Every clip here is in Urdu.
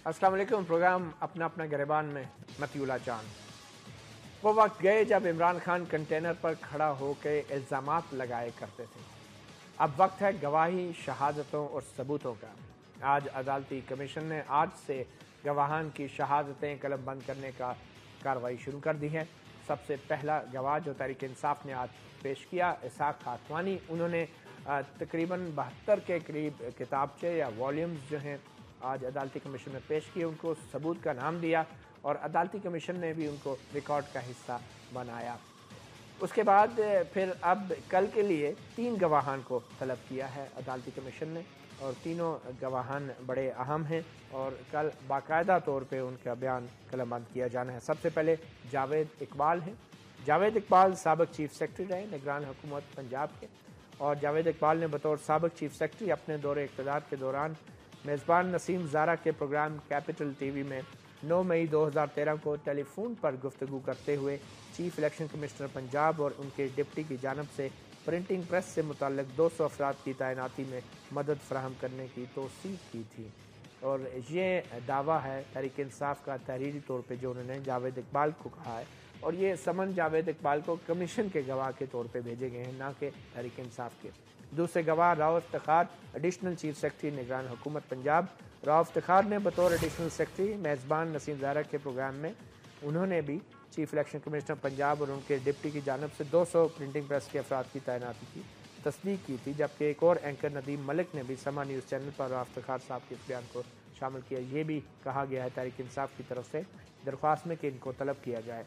السلام علیکم. پروگرام اپنا اپنا گریبان میں مطیولہ جان. وہ وقت گئے جب عمران خان کنٹینر پر کھڑا ہو کے الزامات لگائے کرتے تھے. اب وقت ہے گواہی، شہادتوں اور ثبوتوں کا. آج عدالتی کمیشن نے آج سے گواہان کی شہادتیں قلم بند کرنے کا کارروائی شروع کر دی ہے. سب سے پہلا گواہ جو تحریک انصاف نے آج پیش کیا، اسحاق خاقوانی. انہوں نے تقریباً 72 کے قریب کتابچے یا والیومز جو ہیں آج عدالتی کمیشن میں پیش کیے. ان کو ثبوت کا نام دیا اور عدالتی کمیشن نے بھی ان کو ریکارڈ کا حصہ بنایا. اس کے بعد پھر اب کل کے لیے 3 گواہان کو طلب کیا ہے عدالتی کمیشن نے، اور تینوں گواہان بڑے اہم ہیں اور کل باقاعدہ طور پہ ان کا بیان قلم بند کیا جانا ہے. سب سے پہلے جاوید اقبال ہیں. جاوید اقبال سابق چیف سیکرٹری رہے نگران حکومت پنجاب کے، اور جاوید اقبال نے بطور سابق چیف سیکرٹری اپنے دور اقتدار کے دوران میزبان نسیم زارا کے پروگرام کیپٹل ٹی وی میں 9 مئی 2013 کو ٹیلی فون پر گفتگو کرتے ہوئے چیف الیکشن کمشنر پنجاب اور ان کے ڈپٹی کی جانب سے پرنٹنگ پریس سے متعلق 200 افراد کی تعیناتی میں مدد فراہم کرنے کی توثیق کی تھی. اور یہ دعویٰ ہے تحریک انصاف کا تحریری طور پہ جو انہوں نے جاوید اقبال کو کہا ہے، اور یہ سمن جاوید اقبال کو کمیشن کے گواہ کے طور پہ بھیجے گئے ہیں، نہ کہ تحریک انصاف کے. دوسرے گواہ Rao Iftikhar, additional chief secretary نگران حکومت پنجاب. راؤ افتخار نے بطور ایڈیشنل سیکرٹری میزبان نسیم زارا کے پروگرام میں انہوں نے بھی چیف الیکشن کمشنر پنجاب اور ان کے ڈپٹی کی جانب سے 200 پرنٹنگ پریس کے افراد کی تعیناتی کی تصدیق کی تھی. جبکہ ایک اور اینکر ندیم ملک نے بھی سما نیوز چینل پر راؤ افتخار صاحب کے اس بیان کو شامل کیا. یہ بھی کہا گیا ہے تحریک انصاف کی طرف سے درخواست میں کہ ان کو طلب کیا جائے.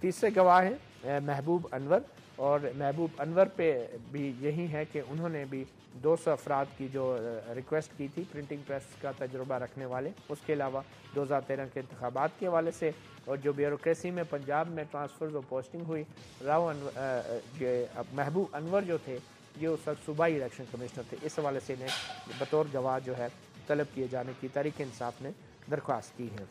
تیسرے گواہ ہیں محبوب انور، اور محبوب انور پہ بھی یہی ہے کہ انہوں نے بھی 200 افراد کی جو ریکویسٹ کی تھی پرنٹنگ پریس کا تجربہ رکھنے والے، اس کے علاوہ 2013 کے انتخابات کے حوالے سے اور جو بیوروکریسی میں پنجاب میں ٹرانسفرز اور پوسٹنگ ہوئی. محبوب انور جو تھے یہ اس وقت صوبائی الیکشن کمشنر تھے، اس حوالے سے انہیں بطور گواہ جو ہے طلب کیے جانے کی تحریک انصاف نے درخواست کی ہے.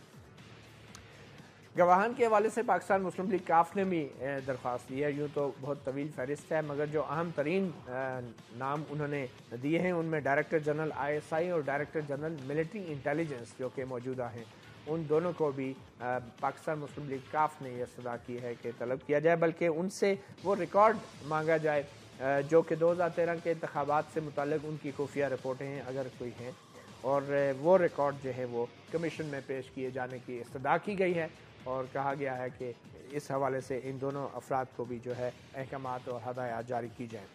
گواہان کے حوالے سے پاکستان مسلم لیگ کاف نے بھی درخواست دی ہے. یوں تو بہت طویل فہرست ہے، مگر جو اہم ترین نام انہوں نے دیے ہیں ان میں ڈائریکٹر جنرل ISI اور ڈائریکٹر جنرل ملٹری انٹیلیجنس جو کہ موجودہ ہیں، ان دونوں کو بھی پاکستان مسلم لیگ کاف نے یہ استدعا کی ہے کہ طلب کیا جائے، بلکہ ان سے وہ ریکارڈ مانگا جائے جو کہ 2013 کے انتخابات سے متعلق ان کی خفیہ رپورٹیں ہیں اگر کوئی ہیں، اور وہ ریکارڈ جو ہے وہ کمیشن میں پیش کیے جانے کی استدعا کی گئی ہے. اور کہا گیا ہے کہ اس حوالے سے ان دونوں افراد کو بھی جو ہے احکامات اور ہدایات جاری کی جائیں.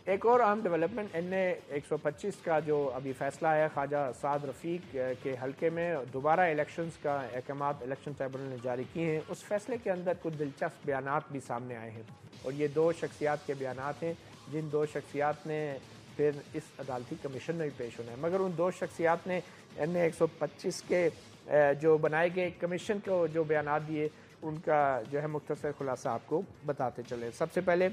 ایک اور اہم ڈیولپمنٹ NA 125 کا جو ابھی فیصلہ ہے خواجہ سعد رفیق کے حلقے میں دوبارہ الیکشنز کا احکامات الیکشن ٹریبونل نے جاری کیے ہیں. اس فیصلے کے اندر کچھ دلچسپ بیانات بھی سامنے آئے ہیں، اور یہ 2 شخصیات کے بیانات ہیں جن 2 شخصیات نے پھر اس عدالتی کمیشن میں بھی پیش ہونا ہے. مگر ان 2 شخصیات نے NA 125 کے جو بنائے گئے کمیشن کو جو بیانات دیے ان کا جو ہے مختصر خلاصہ آپ کو بتاتے چلے. سب سے پہلے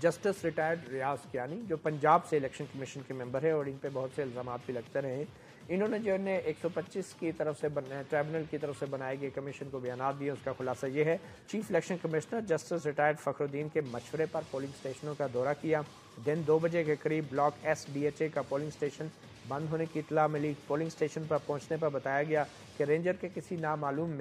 جسٹس ریٹائرڈ ریاض کیانی جو پنجاب سے الیکشن کمیشن کے ممبر ہے اور ان پہ بہت سے الزامات بھی لگتے رہے ہیں، انہوں نے جو ہے 125 کی طرف سے ٹریبونل کی طرف سے بنائے گئے کمیشن کو بیانات دیے. اس کا خلاصہ یہ ہے: chief election commissioner justice retired فخر الدین کے مشورے پر پولنگ اسٹیشنوں کا دورہ کیا. دن 2 بجے کے قریب بلاک S DHA کا پولنگ اسٹیشن بند ہونے کی اطلاع ملی. پولنگ اسٹیشن پر پہنچنے پر بتایا گیا کہ رینجر کے کسی نامعلوم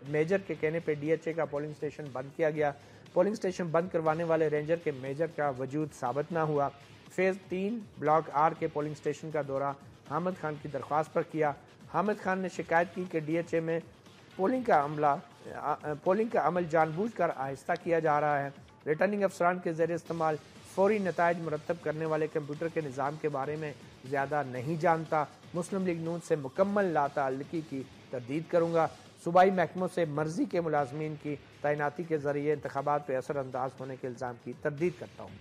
میجر کے کہنے پہ DHA کا پولنگ اسٹیشن بند کیا گیا. پولنگ اسٹیشن بند کروانے والے رینجر کے میجر کا وجود ثابت نہ ہوا. فیز 3 بلاک R کے پولنگ اسٹیشن کا دورہ حامد خان کی درخواست پر کیا. حامد خان نے شکایت کی کہ DHA میں پولنگ کا عمل جان بوجھ کر آہستہ کیا جا رہا ہے. ریٹرننگ افسران کے زیر استعمال فوری نتائج مرتب کرنے والے کمپیوٹر کے نظام کے بارے میں زیادہ نہیں جانتا. مسلم لیگ نون سے مکمل لاتعلقی کی تردید کروں گا. صوبائی محکموں سے مرضی کے ملازمین کی تعیناتی کے ذریعے انتخابات پہ اثر انداز ہونے کے الزام کی تردید کرتا ہوں.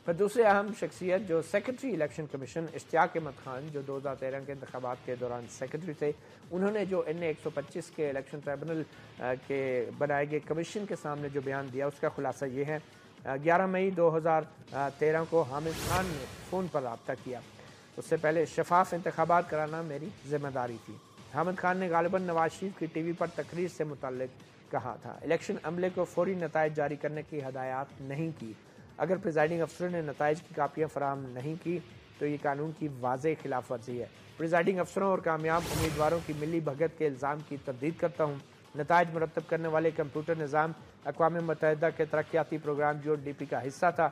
پھر دوسرے اہم شخصیت جو سیکرٹری الیکشن کمیشن اشتیاق احمد خان جو 2013 کے انتخابات کے دوران سیکرٹری تھے، انہوں نے جو NA 125 کے الیکشن ٹریبونل کے بنائے گئے کمیشن کے سامنے جو بیان دیا اس کا خلاصہ یہ ہے: 11 مئی 2013 کو حامد خان نے فون پر رابطہ کیا. اس سے پہلے شفاف انتخابات کرانا میری ذمہ داری تھی. حامد خان نے غالباً نواز شریف کی ٹی وی پر تقریر سے متعلق کہا تھا. الیکشن عملے کو فوری نتائج جاری کرنے کی ہدایات نہیں کی. اگر پریزائڈنگ افسر نے نتائج کی کاپیاں فراہم نہیں کی تو یہ قانون کی واضح خلاف ورزی ہے۔ پریزائڈنگ افسروں اور کامیاب امیدواروں کی ملی بھگت کے الزام کی تردید کرتا ہوں۔ نتائج مرتب کرنے والے کمپیوٹر نظام اقوام متحدہ کے ترقیاتی پروگرام UNDP کا حصہ تھا۔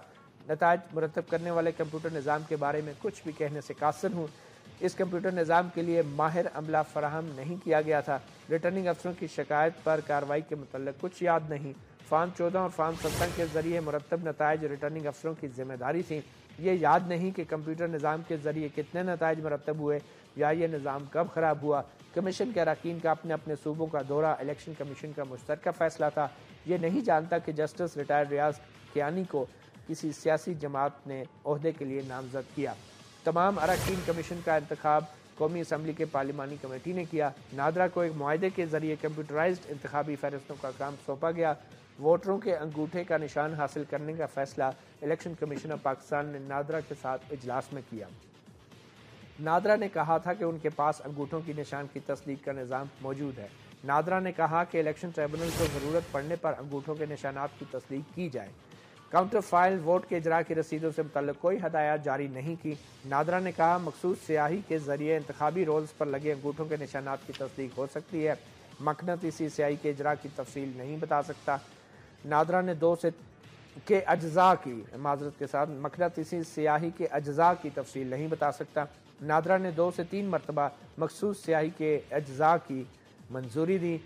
نتائج مرتب کرنے والے کمپیوٹر نظام کے بارے میں کچھ بھی کہنے سے قاصر ہوں۔ اس کمپیوٹر نظام کے لیے ماہر عملہ فراہم نہیں کیا گیا تھا۔ ریٹرننگ افسروں کی شکایت پر کارروائی کے متعلق کچھ یاد نہیں۔ فارم 14 اور فارم 17 کے ذریعے مرتب نتائج ریٹرننگ افسروں کی ذمہ داری تھی۔ یہ یاد نہیں کہ کمپیوٹر نظام کے ذریعے کتنے نتائج مرتب ہوئے یا یہ نظام کب خراب ہوا۔ کمیشن کے اراکین کا اپنے اپنے صوبوں کا دورہ الیکشن کمیشن کا مشترکہ فیصلہ تھا۔ یہ نہیں جانتا کہ جسٹس ریٹائر ریاض کیانی کو کسی سیاسی جماعت نے عہدے کے لیے نامزد کیا۔ تمام اراکین کمیشن کا انتخاب قومی اسمبلی کے پارلیمانی کمیٹی نے کیا۔ نادرا کو ایک معاہدے کے ذریعے کمپیوٹرائزڈ انتخابی فہرستوں کا کام سونپا گیا۔ ووٹروں کے انگوٹھے کا نشان حاصل کرنے کا فیصلہ الیکشن کمیشن آف پاکستان نے نادرا کے ساتھ اجلاس میں کیا۔ نادرا نے کہا تھا کہ ان کے پاس انگوٹھوں کی نشان کی تصدیق کا نظام موجود ہے۔ نادرا نے کہا کہ الیکشن ٹریبونل کو ضرورت پڑنے پر انگوٹھوں کے نشانات کی تصدیق کی جائے۔ کاؤنٹر فائل ووٹ کے اجراء کی رسیدوں سے متعلق کوئی ہدایات جاری نہیں کی۔ نادرا نے کہا مخصوص سیاہی کے ذریعے انتخابی رولز پر لگے انگوٹھوں کے نشانات کی تصدیق ہو سکتی ہے، مقناطیسی سیاہی کے اجراء کی تفصیل نہیں بتا سکتا۔ نادرا نے مقناطیسی سیاہی کے اجزاء کی تفصیل نہیں بتا سکتا۔ نادرا نے 2 سے 3 مرتبہ مخصوص سیاہی کے اجزاء کی منظوری دی۔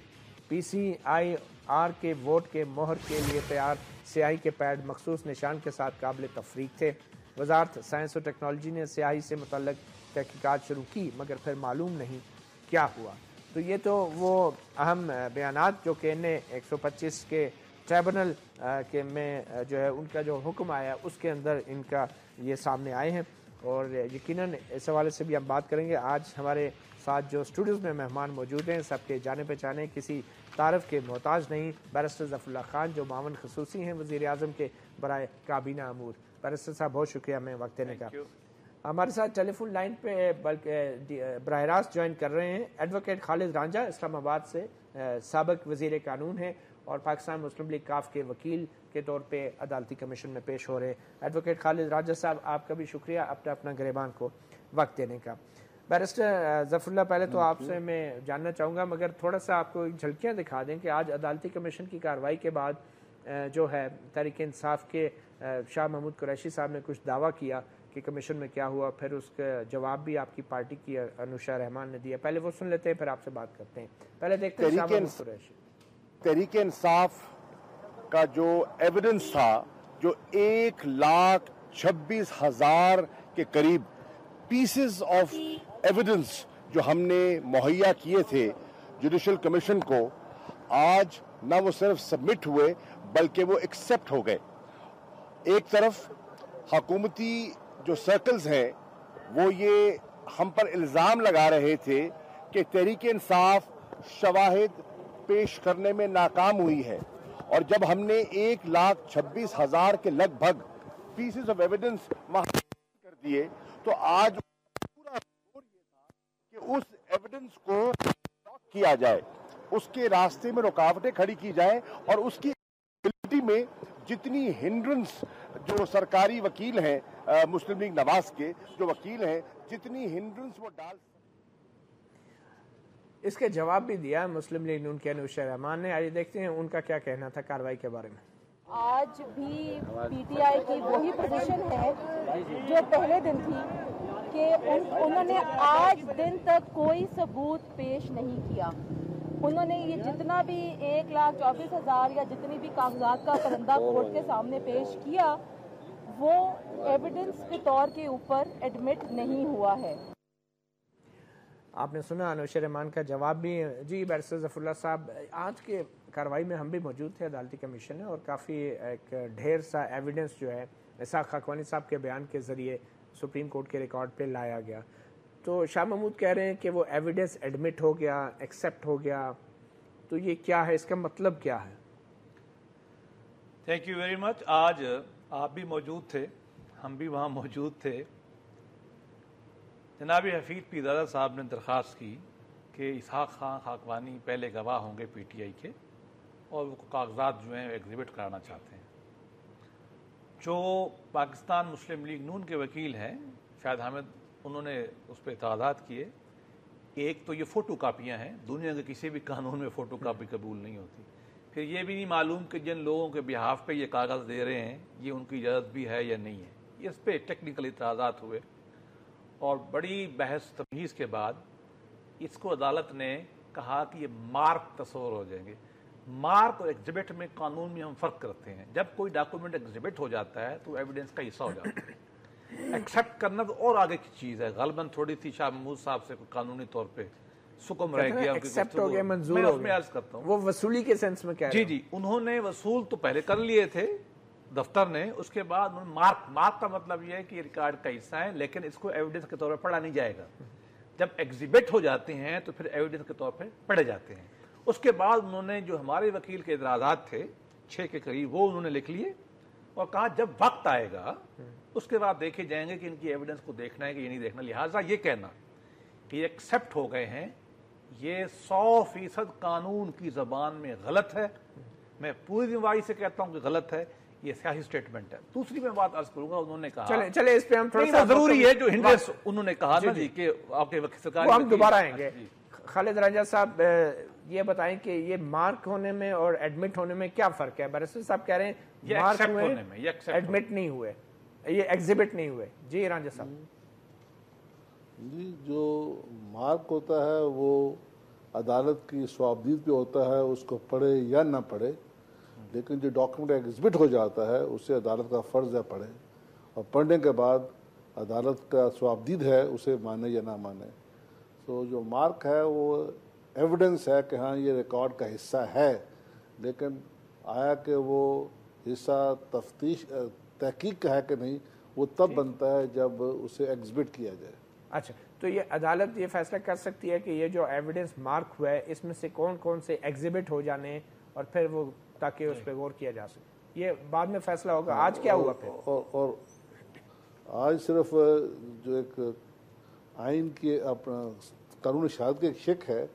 PCIR کے ووٹ کے مہر کے لیے تیار سیاہی کے پیڈ مخصوص نشان کے ساتھ قابل تفریق تھے۔ وزارت سائنس و ٹیکنالوجی نے سیاہی سے متعلق تحقیقات شروع کی مگر پھر معلوم نہیں کیا ہوا۔ تو یہ تو وہ اہم بیانات جو کہ انہیں 125 کے ٹریبونل کے میں جو ہے ان کا جو حکم آیا اس کے اندر ان کا یہ سامنے آئے ہیں، اور یقیناً اس حوالے سے بھی ہم بات کریں گے۔ آج ہمارے ساتھ جو اسٹوڈیوز میں مہمان موجود ہیں سب کے جانے پہچانے کسی تعارف کے محتاج نہیں۔ بیرسٹر ظفر اللہ خان جو معاون خصوصی ہیں وزیر اعظم کے برائے کابینہ امور۔ بیرسٹر صاحب بہت شکریہ ہمیں وقت دینے کا۔ ہمارے ساتھ ٹیلی فون لائن پہ بلکہ براہ راست جوائن کر رہے ہیں ایڈوکیٹ خالد رانجھا، اسلام آباد سے سابق وزیر قانون ہیں اور پاکستان مسلم لیگ کاف کے وکیل کے طور پہ عدالتی کمیشن میں پیش ہو رہے ہیں۔ ایڈوکیٹ خالد رانجھا صاحب آپ کا بھی شکریہ اپنا گریبان کو وقت دینے کا۔ بیرسٹر ظفر اللہ پہلے تو آپ سے میں جاننا چاہوں گا مگر تھوڑا سا آپ کو جھلکیاں دکھا دیں کہ آج عدالتی کمیشن کی کارروائی کے بعد جو ہے تحریک انصاف کے شاہ محمود قریشی صاحب نے کچھ دعویٰ کیا کہ کمیشن میں کیا ہوا، پھر اس کا جواب بھی آپ کی پارٹی کی انوشا رحمان نے دیا۔ پہلے وہ سن لیتے ہیں پھر آپ سے بات کرتے ہیں۔ پہلے دیکھتے ہیں شاہ محمود قریشی۔ تحریک انصاف کا جو ایویڈنس تھا، جو 1,26,000 کے قریب پیسز آف ایویڈنس جو ہم نے مہیا کیے تھے جوڈیشل کمیشن کو، آج نہ وہ صرف سبمٹ ہوئے بلکہ وہ ایکسپٹ ہو گئے۔ ایک طرف حکومتی جو سرکلز ہیں وہ یہ ہم پر الزام لگا رہے تھے کہ تحریک انصاف شواہد پیش کرنے میں ناکام ہوئی ہے، اور جب ہم نے 1,26,000 کے لگ بھگ پیسز آف ایویڈنس کر دیے تو آج پورا زور یہ تھا کہ اس ایویڈنس کو بلاک کیا جائے، اس کے راستے میں رکاوٹیں کھڑی کی جائیں، اور اس کی ایبلٹی میں جتنی ہنڈرنس جو سرکاری وکیل ہیں مسلم لیگ نواز کے جو وکیل ہیں، جتنی ہنڈرنس وہ ڈال اس کے جواب بھی دیا مسلم لیگ نون کے انوشا رحمان نے۔ آئیے دیکھتے ہیں ان کا کیا کہنا تھا کارروائی کے بارے میں۔ آج بھی پی ٹی آئی کی وہی پوزیشن ہے جو پہلے دن تھی کہ انہوں نے آج دن تک کوئی ثبوت پیش نہیں کیا۔ انہوں نے یہ جتنا بھی 1,24,000 یا جتنی بھی کاغذات کا پرندہ کورٹ کے سامنے پیش کیا وہ ایویڈنس کے طور کے اوپر ایڈمٹ نہیں ہوا ہے۔ آپ نے سنا انوشا رحمان کا جواب بھی۔ جی بیرسٹر ظفر اللہ صاحب، آج کے کارروائی میں ہم بھی موجود تھے عدالتی کمیشن میں، اور کافی ایک ڈھیر سا ایویڈنس جو ہے اسحاق خاقوانی صاحب کے بیان کے ذریعے سپریم کورٹ کے ریکارڈ پہ لایا گیا۔ تو شاہ محمود کہہ رہے ہیں کہ وہ ایویڈنس ایڈمٹ ہو گیا، ایکسیپٹ ہو گیا، تو یہ کیا ہے، اس کا مطلب کیا ہے؟ Thank you very much. آج آپ بھی موجود تھے، ہم بھی وہاں موجود تھے۔ جناب حفیظ پیرزادہ صاحب نے درخواست کی کہ اسحاق خان خاقوانی پہلے گواہ ہوں گے پی ٹی آئی کے، اور وہ کاغذات جو ہیں ایگزیبٹ کرانا چاہتے ہیں۔ جو پاکستان مسلم لیگ نون کے وکیل ہیں شاہد حامد انہوں نے اس پہ اعتراضات کیے. ایک تو یہ فوٹو کاپیاں ہیں، دنیا کے کسی بھی قانون میں فوٹو کاپی قبول نہیں ہوتی. پھر یہ بھی نہیں معلوم کہ جن لوگوں کے بہاف پہ یہ کاغذ دے رہے ہیں یہ ان کی اجازت بھی ہے یا نہیں ہے. اس پہ ٹیکنیکل اعتراضات ہوئے اور بڑی بحث تمیز کے بعد اس کو عدالت نے کہا کہ یہ مارک تصور ہو جائیں گے. مارک اور ایگزیبٹ میں قانون میں ہم فرق کرتے ہیں. جب کوئی ڈاکومنٹ ایگزیبٹ ہو جاتا ہے تو ایویڈنس کا حصہ ہو جاتا ہے. ایکسیپٹ کرنا تو اور آگے کی چیز ہے. غالباً تھوڑی سی شاہ محمود صاحب سے قانونی طور پہ سکم رہ گیا. ایکسیپٹ ہو گیا، منظور ہو گیا. عرض کرتا ہوں وہ وصولی کے سینس میں کیا جی انہوں نے وصول تو پہلے کر لیے تھے دفتر نے. اس کے بعد مارک کا مطلب یہ ہے کہ یہ ریکارڈ کا حصہ ہے لیکن اس کو ایویڈنس کے طور پہ پڑھا نہیں جائے گا. جب ایگزیبٹ ہو جاتے ہیں تو پھر ایویڈنس کے طور پہ پڑھے جاتے ہیں. اس کے بعد انہوں نے جو ہمارے وکیل کے اعتراضات تھے 6 کے قریب وہ انہوں نے لکھ لیے اور کہا جب وقت آئے گا اس کے بعد دیکھے جائیں گے کہ ان کی ایویڈنس کو دیکھنا ہے کہ یہ نہیں دیکھنا. لہٰذا یہ کہنا کہ یہ ایکسیپٹ ہو گئے ہیں یہ 100% قانون کی زبان میں غلط ہے. میں پوری ذمہ سے کہتا ہوں کہ غلط ہے. یہ سیاسی سٹیٹمنٹ ہے. دوسری میں بات عرض کروں گا، انہوں نے کہا چلے اس پہ ہم تھوڑا سا ضروری ہے جو ہنڈریس انہوں نے کہا نا جی کہ آپ کے سرکار ہم دوبارہ آئیں گے. خالد رنجا صاحب یہ بتائیں کہ یہ مارک ہونے میں اور ایڈمٹ ہونے میں کیا فرق ہے؟ بیرسٹر صاحب کہہ رہے ہیں یہ مارک ایکسیپٹ ہوئے ہونے میں یہ ایڈمٹ نہیں ہوئے، یہ ایگزیبٹ نہیں ہوئے. جی رنجا صاحب. جی جو مارک ہوتا ہے وہ عدالت کی صوابدید پہ ہوتا ہے، اس کو پڑھے یا نہ پڑھے. لیکن جو ڈاکومنٹ ایگزبٹ ہو جاتا ہے اسے عدالت کا فرض ہے پڑھے، اور پڑھنے کے بعد عدالت کا صوابدید ہے اسے مانے یا نہ مانے. تو جو مارک ہے وہ ایویڈنس ہے کہ ہاں یہ ریکارڈ کا حصہ ہے، لیکن آیا کہ وہ حصہ تفتیش تحقیق کا ہے کہ نہیں وہ تب بنتا ہے جب اسے ایگزبٹ کیا جائے. اچھا، تو یہ عدالت یہ فیصلہ کر سکتی ہے کہ یہ جو ایویڈنس مارک ہوا ہے اس میں سے کون کون سے ایگزبٹ ہو جانے اور پھر وہ تاکہ اس پہ غور کیا جا سکے. یہ بعد میں فیصلہ ہوگا. آج کیا ہوا پھر؟ اور آج صرف جو ایک آئین کی اپنا قانون شہادت کی ایک شک ہے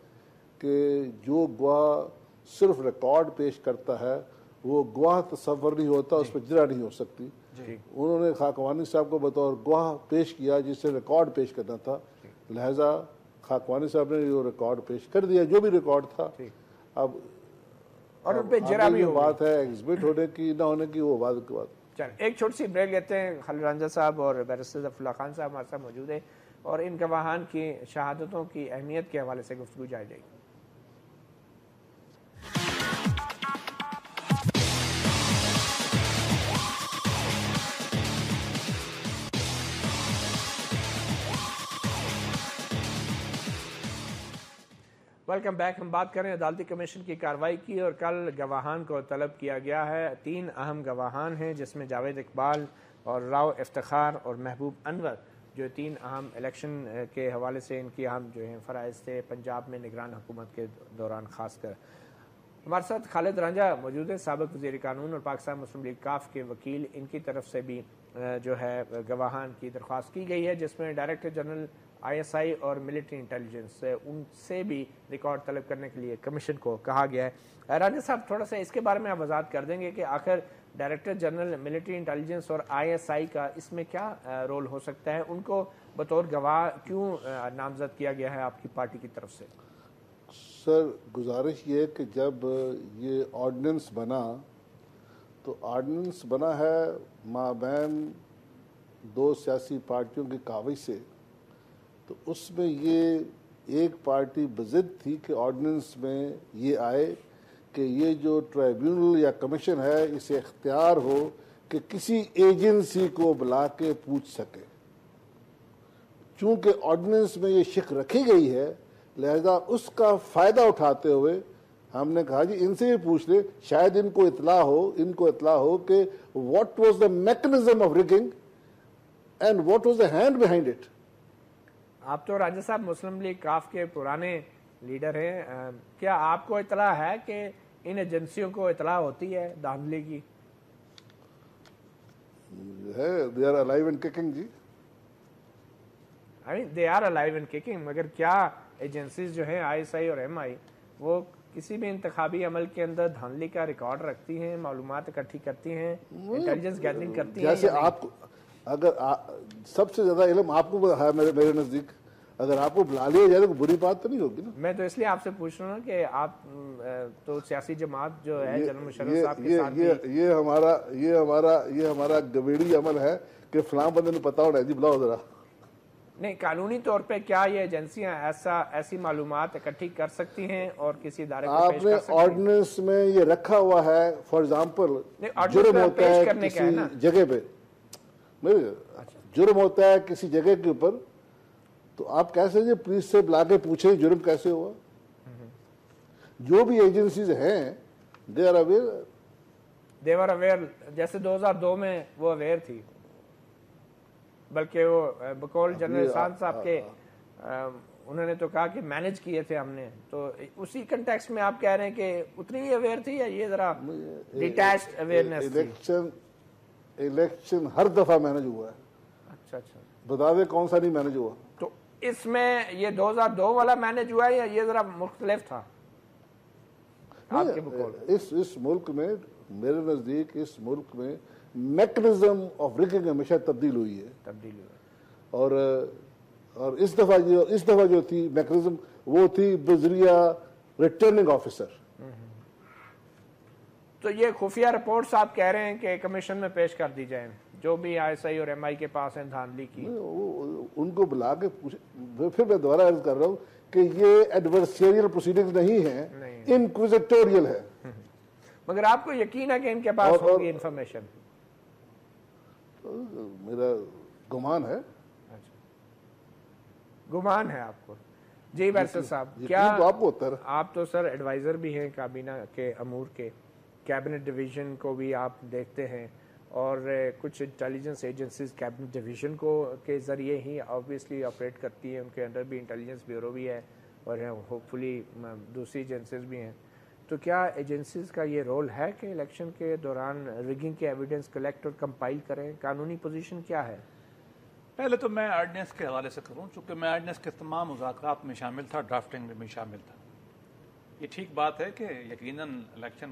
کہ جو گواہ صرف ریکارڈ پیش کرتا ہے وہ گواہ تصور نہیں ہوتا، اس پہ جرا نہیں ہو سکتی. انہوں نے خاکوانی صاحب کو بطور گواہ پیش کیا جس سے ریکارڈ پیش کرنا تھا، لہذا خاکوانی صاحب نے جو ریکارڈ پیش کر دیا جو بھی ریکارڈ تھا. اب اور ان پہ جرا بھی بات ہے ایگزبٹ ہونے کی نہ ہونے کی، وہ بات کی بات. چلیں ایک چھوٹی سی بریک لیتے ہیں. خالد رنجا صاحب اور بیرسٹر ظفر اللہ خان صاحب ہمارے ساتھ موجود ہیں اور ان گواہان کی شہادتوں کی اہمیت کے حوالے سے گفتگو جاری رہے گی. Welcome back. ہم بات کریں عدالتی کمیشن کی کارروائی کی اور کل گواہان کو طلب کیا گیا ہے. 3 اہم گواہان ہیں جس میں جاوید اقبال اور راؤ افتخار اور محبوب انور، جو 3 اہم الیکشن کے حوالے سے ان کی اہم جو ہیں فرائض تھے پنجاب میں نگران حکومت کے دوران. خاص کر ہمارے ساتھ خالد رنجا موجود ہیں، سابق وزیر قانون اور پاکستان مسلم لیگ کاف کے وکیل. ان کی طرف سے بھی جو ہے گواہان کی درخواست کی گئی ہے جس میں ڈائریکٹر جنرل ISI اور ملٹری انٹیلیجنس ان سے بھی ریکارڈ طلب کرنے کے لیے کمیشن کو کہا گیا ہے. رنجا صاحب تھوڑا سا اس کے بارے میں آپ وضاحت کر دیں گے کہ آخر ڈائریکٹر جنرل ملٹری انٹیلیجنس اور ISI کا اس میں کیا رول ہو سکتا ہے؟ ان کو بطور گواہ کیوں نامزد کیا گیا ہے آپ کی پارٹی کی طرف سے؟ سر گزارش یہ کہ جب یہ آرڈیننس بنا تو آرڈیننس بنا ہے مابین 2 سیاسی پارٹیوں کی کاوش سے. تو اس میں یہ ایک پارٹی بضد تھی کہ آرڈیننس میں یہ آئے کہ یہ جو ٹرائیبیونل یا کمیشن ہے اسے اختیار ہو کہ کسی ایجنسی کو بلا کے پوچھ سکے. چونکہ آرڈیننس میں یہ شک رکھی گئی ہے لہذا اس کا فائدہ اٹھاتے ہوئے ہم نے کہا جی ان سے بھی پوچھ لے، شاید ان کو اطلاع ہو کہ what was the mechanism of rigging and what was the hand behind it. آپ تو راجہ صاحب مسلم لیگ کاف کے پرانے لیڈر ہیں، کیا آپ کو اطلاع ہے کہ ان ایجنسیوں کو اطلاع ہوتی ہے دھاندلی کی؟ ہے they are alive and kicking G. they are alive and kicking، مگر کیا ایجنسیز جو ہیں ISI اور MI وہ کسی بھی انتخابی عمل کے اندر دھاندلی کا ریکارڈ رکھتی ہیں، معلومات اکٹھی کرتی ہیں، انٹیلیجنس گیدرنگ کرتی ہیں؟ جیسے اگر سب سے زیادہ علم آپ کو ہے میرے نزدیک، اگر آپ کو بلا لیا جائے تو بری بات تو نہیں ہوگی نا. میں تو اس لیے آپ سے پوچھ رہا ہوں کہ آپ تو سیاسی جماعت جو ہے جنرل مشرف صاحب کے ساتھ یہ ہمارا گویڑی عمل ہے کہ فلاں بندے نے پتا ہونا ہے، جی بلاؤ ذرا. نہیں، قانونی طور پہ کیا یہ ایجنسیاں ایسی معلومات اکٹھی کر سکتی ہیں اور کسی ادارے کو پیش آپ نے کر سکتی ہیں؟ آرڈیننس میں یہ رکھا ہوا ہے، فار ایگزامپل جرم ہوتا ہے کسی جگہ پہ، جرم ہوتا ہے کسی جگہ کے اوپر، تو آپ کیسے جی پولیس سے بلا کے پوچھیں جرم کیسے ہوا. جو بھی ایجنسیز ہیں دے آر اویئر. جیسے 2002 میں وہ اویئر تھی، بلکہ وہ بقول جنرل احسان صاحب کے انہوں نے تو کہا کہ مینج کیے تھے ہم نے، تو اسی کنٹیکسٹ میں آپ کہہ رہے ہیں کہ اتنی ہی اویئر تھی یا یہ ذرا ڈیٹیچڈ اویئرنیس تھی؟ الیکشن ہر دفعہ مینج ہوا ہے. اچھا اچھا، بتا دیں کون سا نہیں مینج ہوا. تو اس میں یہ 2002 والا مینج ہوا ہے یا یہ ذرا مختلف تھا آپ کے بقول؟ اس ملک میں میرے نزدیک اس ملک میں میکنزم آف ریگنگ ہمیشہ تبدیل ہوئی ہے. اور اس دفعہ جو تھی میکنزم وہ تھی بذریعہ ریٹرننگ آفیسر. تو یہ خفیہ رپورٹس آپ کہہ رہے ہیں کہ کمیشن میں پیش کر دی جائیں جو بھی ISI اور MI کے پاس ہیں دھاندلی کی؟ ان کو بلا کے پھر میں دوبارہ عرض کر رہا ہوں کہ یہ ایڈورسریل پروسیڈنگز نہیں ہیں، انکوزیٹوریل ہے. مگر آپ کو یقین ہے کہ ان کے پاس ہوگی انفارمیشن؟ میرا گمان ہے. گمان ہے آپ کو؟ جی بیرسٹر صاحب، کیا آپ تو سر ایڈوائزر بھی ہیں کابینہ کے امور کے، کیبنٹ ڈویژن کو بھی آپ دیکھتے ہیں، اور کچھ انٹیلیجنس ایجنسیز کیبنٹ ڈویژن کو کے ذریعے ہی آبویسلی آپریٹ کرتی ہیں، ان کے اندر بھی انٹیلیجنس بیورو بھی ہے اور ہوپ فلی دوسری ایجنسیز بھی ہیں. تو کیا ایجنسیز کا یہ رول ہے کہ الیکشن کے دوران ریگنگ کے ایویڈنس کلیکٹ اور کمپائل کریں؟ قانونی پوزیشن کیا ہے؟ پہلے تو میں آرڈیننس کے حوالے سے کروں، چونکہ میں آرڈیننس کے تمام مذاکرات میں شامل تھا، ڈرافٹنگ میں بھی شامل تھا. یہ ٹھیک بات ہے کہ یقیناً الیکشن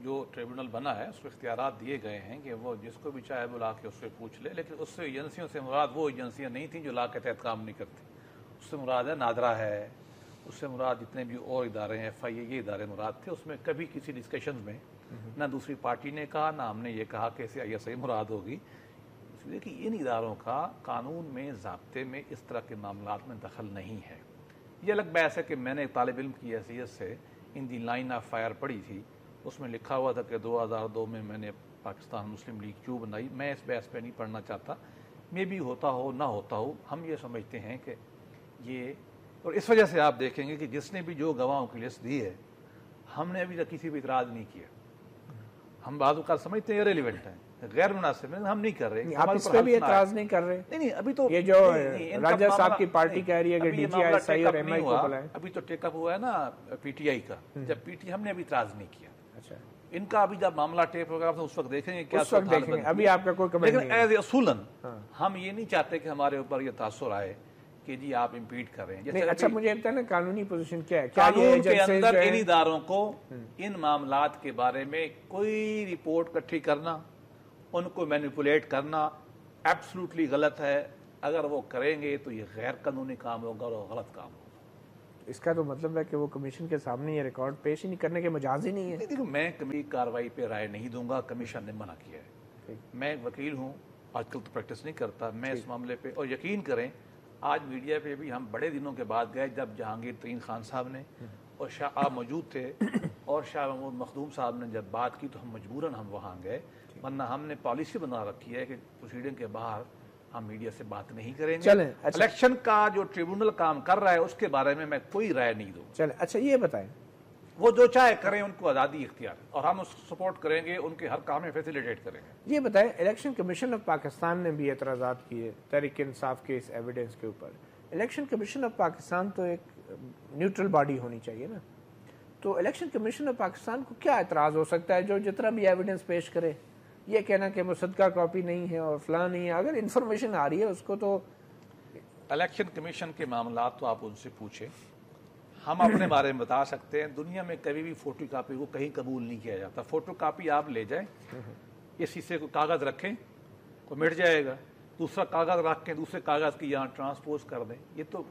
جو ٹریبونل بنا ہے اس کو اختیارات دیے گئے ہیں کہ وہ جس کو بھی چاہے بلا کے اس سے پوچھ لے، لیکن اس سے ایجنسیوں سے مراد وہ ایجنسیاں نہیں تھیں جو لا کے تحت کام نہیں کرتی. اس سے مراد ہے نادرا ہے، اس سے مراد جتنے بھی اور ادارے ہیں FIA، یہ ادارے مراد تھے. اس میں کبھی کسی ڈسکشن میں نہ دوسری پارٹی نے کہا نہ ہم نے یہ کہا کہ اسے ISI مراد ہوگی، اس لیے کہ ان اداروں کا قانون میں ضابطے میں اس طرح کے معاملات میں دخل نہیں ہے. یہ الگ بحث ہے کہ میں نے ایک طالب علم کی حیثیت سے ان دی لائن آف فائر پڑھی تھی، اس میں لکھا ہوا تھا کہ 2002 میں میں نے پاکستان مسلم لیگ کیوں بنائی. میں اس بحث پہ نہیں پڑھنا چاہتا، میں بھی ہوتا ہو نہ ہوتا ہو. ہم یہ سمجھتے ہیں کہ یہ، اور اس وجہ سے آپ دیکھیں گے کہ جس نے بھی جو گواہوں کی لسٹ دی ہے ہم نے ابھی تک کسی بھی اعتراض نہیں کیا. ہم بعض اوقات سمجھتے ہیں ریلیونٹ ہیں، غیر مناسب ہے، ہم نہیں کر رہے. آپ اس پہ بھی اعتراض نہیں کر رہے؟ نہیں، ابھی تو یہ جو راجہ صاحب کی پارٹی کہہ رہی ہے کہ DGI اور MI کو بلائیں. ابھی تو ٹیک اپ ہوا ہے نا PTI کا، جب PTI ہم نے ابھی اعتراض نہیں کیا. اچھا، ان کا ابھی جب معاملہ ٹیپ ہوگا اس وقت دیکھیں گے کیا اس وقت دیکھیں گے، ابھی آپ کا کوئی کمنٹ نہیں. لیکن ایز اے اصولاً ہم یہ نہیں چاہتے کہ ہمارے اوپر یہ تاثر آئے کہ جی آپ امپیڈ کر رہے ہیں. اچھا، مجھے بتائیں قانونی پوزیشن کیا ہے؟ قانون کے اندر ان اداروں کو ان معاملات کے بارے میں کوئی رپورٹ اکٹھی کرنا، ان کو مینیپولیٹ کرنا ایبسلوٹلی غلط ہے. اگر وہ کریں گے تو یہ غیر قانونی کام ہوگا اور غلط کام ہوگا. اس کا تو مطلب ہے کہ وہ کمیشن کے سامنے یہ ریکارڈ پیش ہی نہیں کرنے کے مجاز ہی نہیں ہے. دیکھو، میں کمیٹی کارروائی پہ رائے نہیں دوں گا، کمیشن نے منع کیا ہے. میں وکیل ہوں، آج کل تو پریکٹس نہیں کرتا میں اس معاملے پہ. اور یقین کریں آج میڈیا پہ بھی ہم بڑے دنوں کے بعد گئے جب جہانگیر ترین خان صاحب نے اور شاہ آپ موجود تھے اور شاہ محمود مخدوم صاحب نے جب بات کی تو ہم مجبوراً ہم وہاں گئے، ورنہ ہم نے پالیسی بنا رکھی ہے کہ پروسیڈنگ کے باہر ہم میڈیا سے بات نہیں کریں گے. الیکشن کا جو ٹریبونل کام کر رہا ہے اس کے بارے میں کوئی رائے نہیں دوں. چلیں، اچھا یہ بتائیں، وہ جو چاہے کریں، ان کو آزادی اختیار، اور ہم اس کو سپورٹ کریں گے، ان کے ہر کام میں فیسیلیٹیٹ کریں گے. یہ بتائیں، الیکشن کمیشن آف پاکستان نے بھی اعتراضات کیے تحریک انصاف کے اس ایویڈنس کے اوپر. الیکشن کمیشن آف پاکستان تو ایک نیوٹرل باڈی ہونی چاہیے نا، تو الیکشن کمیشن آف پاکستان کو کیا اعتراض ہو سکتا ہے جو جتنا بھی ایویڈنس پیش کرے؟ یہ کہنا کہ مصدقہ کاپی نہیں ہے اور فلاں نہیں ہے، اگر انفارمیشن آ رہی ہے اس کو تو. الیکشن کمیشن کے معاملات تو آپ ان سے پوچھیں، ہم اپنے بارے میں بتا سکتے ہیں. دنیا میں کبھی بھی فوٹو کاپی کو کہیں قبول نہیں کیا جاتا. فوٹو کاپی آپ لے جائیں، یہ شیشے کو کاغذ رکھیں، وہ مٹ جائے گا. دوسرا کاغذ رکھ کے دوسرے کاغذ کی یہاں ٹرانسپوز کر دیں. یہ تو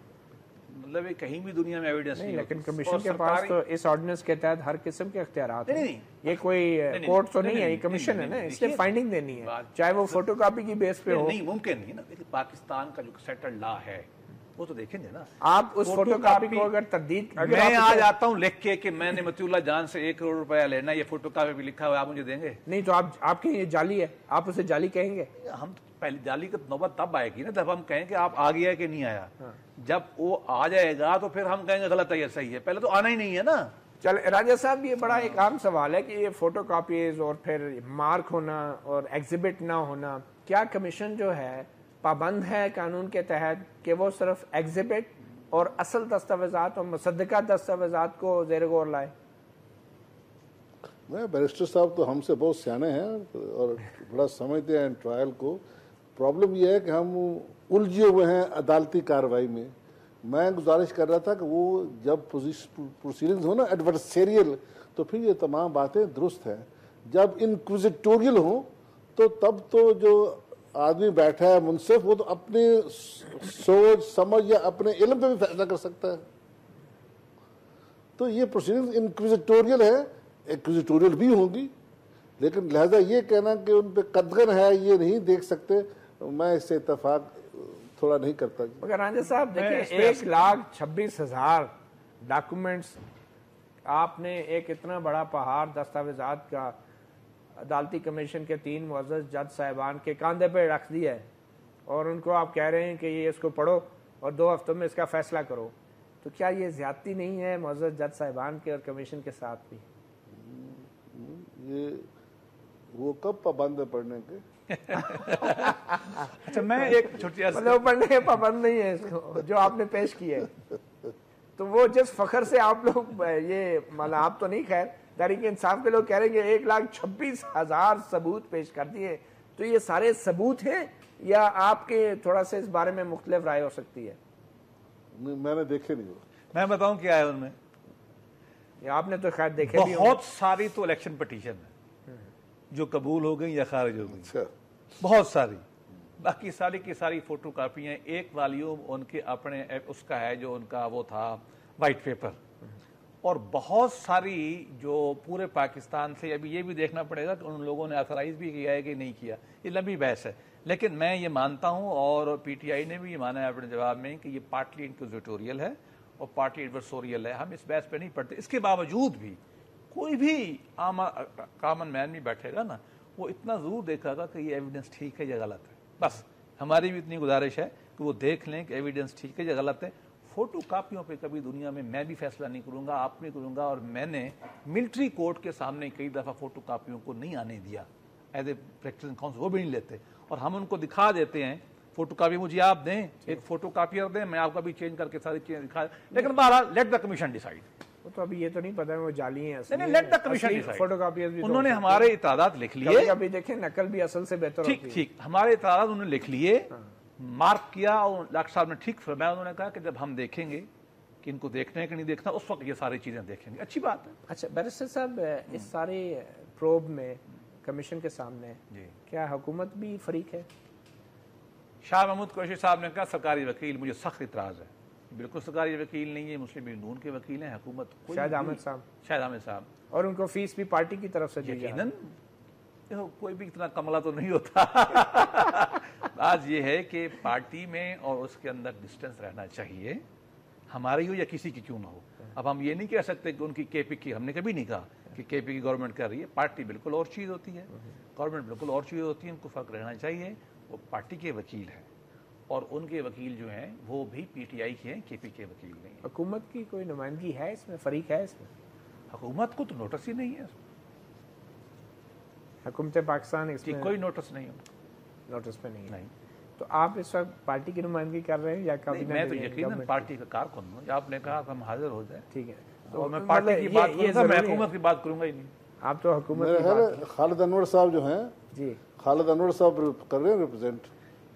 مطلب کہیں بھی دنیا میں ایویڈنس نہیں. لیکن کمیشن کے پاس تو اس آرڈیننس کے تحت ہر قسم کے اختیارات ہیں. یہ کوئی کورٹ تو نہیں ہے, یہ کمیشن ہے نا, اس نے فائنڈنگ دینی ہے, چاہے وہ فوٹو کاپی کی بیس پہ ہو. نہیں ممکن نہیں نا. دیکھیں پاکستان کا جو سیٹلڈ لا ہے وہ تو دیکھیں گے نا. آپ اس فوٹو کاپی کو اگر تردید, میں آج آتا ہوں لکھ کے کہ میں نے مطیع اللہ جان سے 1 کروڑ روپیہ لینا, یہ فوٹو کاپی بھی لکھا ہوا ہے, آپ مجھے دیں گے؟ نہیں تو آپ کے یہ جعلی ہے, آپ اسے جعلی کہیں گے؟ ہم پہلے جعلی کی نوبت تب آئے گی نا جب ہم کہیں کہ آپ آ گیا کہ نہیں آیا. جب وہ آ جائے گا تو پھر ہم کہیں گے غلط ہے یا صحیح ہے, پہلے تو آنا ہی نہیں ہے نا. چل راجہ صاحب, یہ بڑا ایک عام سوال ہے کہ یہ فوٹو کاپیز اور پھر مارک ہونا اور ایگزیبٹ نہ ہونا, کیا کمیشن جو ہے پابند ہے قانون کے تحت کہ وہ صرف ایگزیبٹ اور اصل دستاویزات اور مصدقہ دستاویزات کو زیر غور لائے؟ میں بیرسٹر صاحب تو ہم سے بہت سیانے ہیں اور بڑا سمجھتے ہیں ٹرائل کو. پرابلم یہ ہے کہ ہم الجھے ہوئے ہیں عدالتی کارروائی میں. میں گزارش کر رہا تھا کہ وہ جب پروسیڈنگز ہو نا ایڈورسیریل تو پھر یہ تمام باتیں درست ہیں. جب انکوزیٹوریل ہوں تو تب تو جو آدمی بیٹھا ہے منصف, وہ تو اپنی سوچ سمجھ یا اپنے علم پہ بھی فیصلہ کر سکتا ہے. تو یہ پروسیڈنگز انکوزیٹوریل ہے, ایکوزیٹوریل بھی ہوں گی, لیکن لہذا یہ کہنا کہ ان پہ قدغن ہے یہ نہیں دیکھ سکتے, میں اس سے اتفاق تھوڑا نہیں کرتا. مگر رانجہ صاحب دیکھیں 1,26,000 ڈاکومنٹس آپ نے ایک اتنا بڑا پہاڑ دستاویزات کا عدالتی کمیشن کے 3 معزز جج صاحبان کے کاندھے پہ رکھ دیا ہے, اور ان کو آپ کہہ رہے ہیں کہ یہ اس کو پڑھو اور 2 ہفتوں میں اس کا فیصلہ کرو. تو کیا یہ زیادتی نہیں ہے معزز جج صاحبان کے اور کمیشن کے ساتھ بھی؟ یہ وہ کب پابند ہے پڑھنے کے؟ اچھا میں ایک چھوٹی مطلب پڑھنے کے پابند نہیں ہے اس کو جو آپ نے پیش کیا ہے, تو وہ جس فخر سے آپ لوگ یہ مطلب آپ تو نہیں, خیر تحریک انصاف کے لوگ کہہ رہے ہیں کہ 1,26,000 ثبوت پیش کر دیے, تو یہ سارے ثبوت ہیں یا آپ کے تھوڑا سے اس بارے میں مختلف رائے ہو سکتی ہے؟ میں نے دیکھے نہیں. میں بتاؤں کیا ہے ان میں, آپ نے تو خیر دیکھے بھی بہت ساری تو الیکشن پٹیشن ہے جو قبول ہو گئی یا خارج ہو گئی, بہت ساری. باقی ساری کی ساری فوٹو کاپیاں, ایک والیوم ان کے اپنے اس کا ہے جو ان کا وہ تھا وائٹ پیپر, اور بہت ساری جو پورے پاکستان سے. ابھی یہ بھی دیکھنا پڑے گا کہ ان لوگوں نے آتھرائز بھی کیا ہے کہ نہیں کیا, یہ لمبی بحث ہے. لیکن میں یہ مانتا ہوں اور پی ٹی آئی نے بھی یہ مانا ہے اپنے جواب میں کہ یہ پارٹلی انکوزیٹوریل ہے اور پارٹی ایڈورسوریل ہے. ہم اس بحث پہ نہیں پڑھتے. اس کے باوجود بھی کوئی بھی کامن مین بھی بیٹھے گا نا, وہ اتنا ضرور دیکھا گا کہ یہ ایویڈنس ٹھیک ہے یا غلط ہے. بس ہماری بھی اتنی گزارش ہے کہ وہ دیکھ لیں کہ ایویڈنس ٹھیک ہے یا غلط ہے. فوٹو کاپیوں پہ کبھی دنیا میں بھی فیصلہ نہیں کروں گا, آپ نہیں کروں گا. اور میں نے ملٹری کورٹ کے سامنے کئی دفعہ فوٹو کاپیوں کو نہیں آنے دیا ایز اے پریکٹسنگ کاؤنسل, وہ بھی نہیں لیتے, اور ہم ان کو دکھا دیتے ہیں فوٹو کاپی مجھے آپ دیں, ایک فوٹو کاپیئر دیں, میں آپ کا بھی چینج کر کے ساری چیزیں دکھا. لیکن بہرحال لیٹ دا کمیشن ڈیسائیڈ. وہ تو ابھی یہ تو نہیں پتا ہے وہ جعلی ہیں, نہیں let the commission decide. Photo copier بھی انہوں نے ہمارے اعتراضات لکھ لیے, ابھی دیکھیں نقل بھی اصل سے بہتر ہوتی ہے. ٹھیک ہمارے اعتراضات انہوں نے لکھ لیے, مارک کیا, اور ڈاکٹر صاحب نے ٹھیک فرمایا. انہوں نے کہا کہ جب ہم دیکھیں گے کہ ان کو دیکھنا ہے کہ نہیں دیکھنا, اس وقت یہ ساری چیزیں دیکھیں گے. اچھی بات ہے. اچھا بیرسٹر صاحب, اس سارے پروب میں کمیشن کے سامنے کیا حکومت بھی فریق ہے؟ شاہ محمود قریشی صاحب نے کہا سرکاری وکیل, مجھے سخت اعتراض ہے. بالکل سرکاری وکیل نہیں ہے, مسلم لیگ نون کے وکیل ہیں. حکومت شاہد احمد صاحب, اور ان کو فیس بھی پارٹی کی طرف سے دی جائے. یقیناً کوئی بھی اتنا کملا تو نہیں ہوتا. بات یہ ہے کہ پارٹی میں اور اس کے اندر ڈسٹینس رہنا چاہیے, ہماری ہو یا کسی کی کیوں نہ ہو. اب ہم یہ نہیں کہہ سکتے کہ ان کی کے پی کی, ہم نے کبھی نہیں کہا کہ کے پی کی گورنمنٹ کر رہی ہے. پارٹی بالکل اور چیز ہوتی ہے, گورنمنٹ بالکل اور چیز ہوتی ہے. ان کو فرق رہنا چاہیے. وہ پارٹی کے وکیل ہیں, اور ان کے وکیل جو ہیں وہ بھی پی ٹی آئی کے ہیں, کے پی کے وکیل نہیں. حکومت کی کوئی نمائندگی ہے اس میں, فریق ہے اس میں؟ حکومت کو تو نوٹس ہی نہیں ہے. حکومت پاکستان اس میں کوئی نوٹس نہیں, نوٹس پہ نہیں. تو آپ اس وقت پارٹی کی نمائندگی کر رہے ہیں یا کابینہ؟ میں تو یقیناً پارٹی کا کارکن ہوں. آپ نے کہا کہ ہم حاضر ہو جائیں, ٹھیک ہے, تو میں پارٹی کی بات کروں گا, میں حکومت کی بات کروں گا ہی نہیں. آپ تو حکومت کی بات. خالد انور صاحب جو ہیں, جی خالد انور صاحب کر رہے ہیں ریپرزینٹ.